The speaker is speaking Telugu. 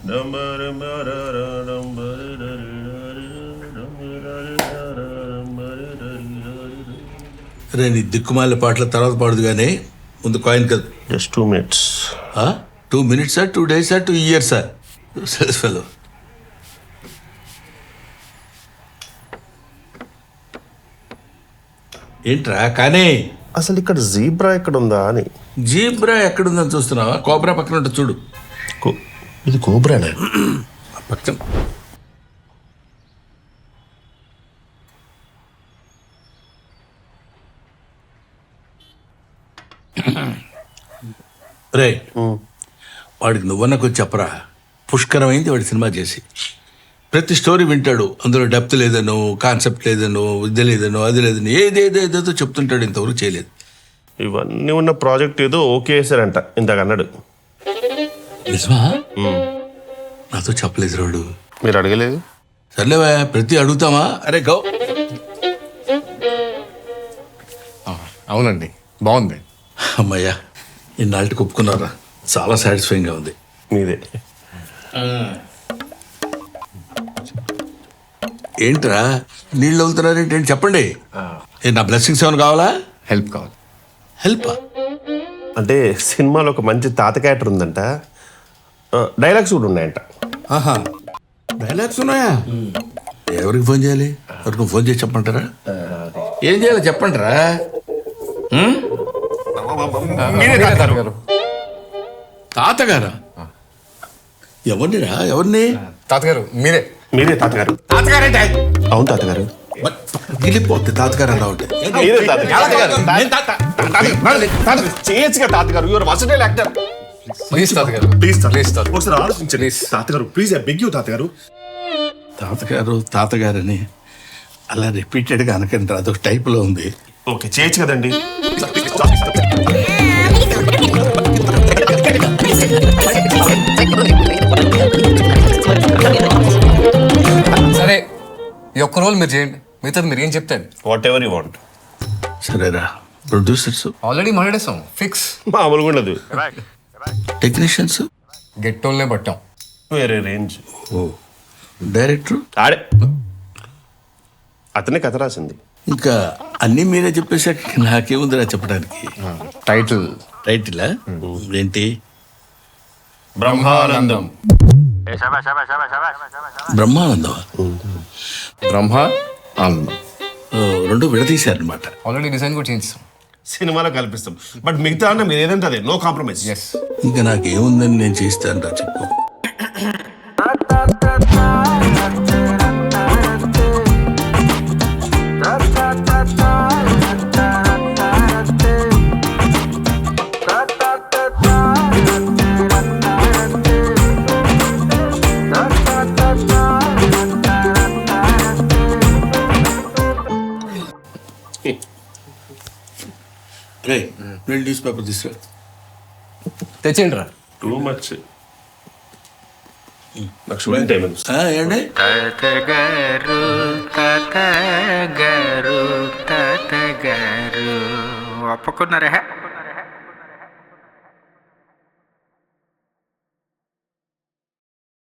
రే నీ దిక్కుమాల పాటల తర్వాత పాడదు కానీ ముందు కాయిన్ కదా. Just 2 minutes. 2 minutes 2 days 2 years fellow. ఏంట్రా కానీ అసలు ఇక్కడ జీబ్రా ఎక్కడ ఉందా అని. జీబ్రా ఎక్కడుందని చూస్తున్నావా? కోబ్రా పక్కన ఉంటుంది చూడు. ఇది కోబ్రానే పక్కన. రే వాడికి నువ్వన్న కొంచెం చెప్పరా. పుష్కరమైంది వాడి సినిమా చేసి. ప్రతి స్టోరీ వింటాడు, అందులో డెప్త్ లేదనో, కాన్సెప్ట్ లేదనో, విద్య లేదనో, అది లేదని ఏదేదో చెప్తుంటాడు. ఇంతవరకు చేయలేదు. ఇవన్నీ ఉన్న ప్రాజెక్ట్ ఏదో ఓకే చేశారంట ఇందాక అన్నాడు. నిజమా? నాతో చెప్పలేదు రోడ్డు. మీరు అడగలేదు? సర్లేవా, ప్రతి అడుగుతామా? అరే గౌ. అవునండి, బాగుంది. అమ్మయ్యా, ఇన్నాళ్ళకి ఒప్పుకున్నారా? చాలా సాటిస్ఫైయింగ్గా ఉంది. మీదే. ఏంట్రా నీళ్ళు వదులుతున్నారేంటి? చెప్పండి. నా బ్లెస్సింగ్స్ ఏమైనా కావాలా? హెల్ప్ కావాలి. హెల్పా? అంటే సినిమాలో ఒక మంచి తాత క్యారెక్టర్ ఉందంట, డైలాగ్స్ కూడా ఉన్నాయంట. ఆహా, డైలాగ్స్ ఉన్నాయా? ఎవరికి ఫోన్ చేయాలి? ఎవరికి ఫోన్ చేసి చెప్పంటారా? ఏం చేయాలో చెప్పంటారా? తాతగారా? ఎవరినిరా? ఎవరిని? తాతగారు మీరే. మీరే తాతగారు. తాతగారేంటి? అవును తాతగారు. గిలిపోద్ది తాతగారు అలా ఉంటే. మీరే తాతగారు. చేయొచ్చుగా తాతగారు. Your versatile actor. ప్లీజ్ తాతగారు, ప్లీజ్ ప్లీజ్ తాతగారు. ఒకసారి ఆలోచించండి తాతగారు. ప్లీజ్ ఐ బెగ్ యూ తాతగారు. తాతగారని అలా రిపీటెడ్గా అనకండి, అదొక టైప్లో ఉంది. ఓకే, చేయొచ్చు కదండి. సరే, ఈ ఒక్క రోల్ మీరు చేయండి, మిగతాది మీరు ఏం చెప్తాను. Whatever you want. సరేరా. ప్రొడ్యూసర్స్ ఆల్రెడీ మాట్లాడేస్తాం, ఫిక్స్. మామూలుగా ఉండదు. టెక్నీషియన్స్ గెట్టోల్నే పట్టాం. వేరే రేంజ్. ఓ డైరెక్టర్ ఆడే అతనే కథ రాసింది. ఇంకా అన్నీ మీరే చెప్పేసాక నాకేముందిరా చెప్పడానికి. టైటిలా ఏంటి? బ్రహ్మానందం. బ్రహ్మానందం. బ్రహ్మ ఆనందం రెండు విడదీశారనమాట. ఆల్రెడీ డిజైన్ కూడా చేయించాం. సినిమాలో కల్పిస్తాం, బట్ మిగతా అన్న మీరు ఏదంటే అదే, నో కాంప్రమైజ్. ఎస్. ఇంకా నాకేముందని నేను చేస్తాను రా, చెప్పు. రే రెండు న్యూస్ పేపర్ తీసుకురా. తెచ్చేయండి రా. Too much. నాకు షూటింగ్ టైం ఉంది. ఏంటి? తాతగారు ఒప్పుకున్నారా?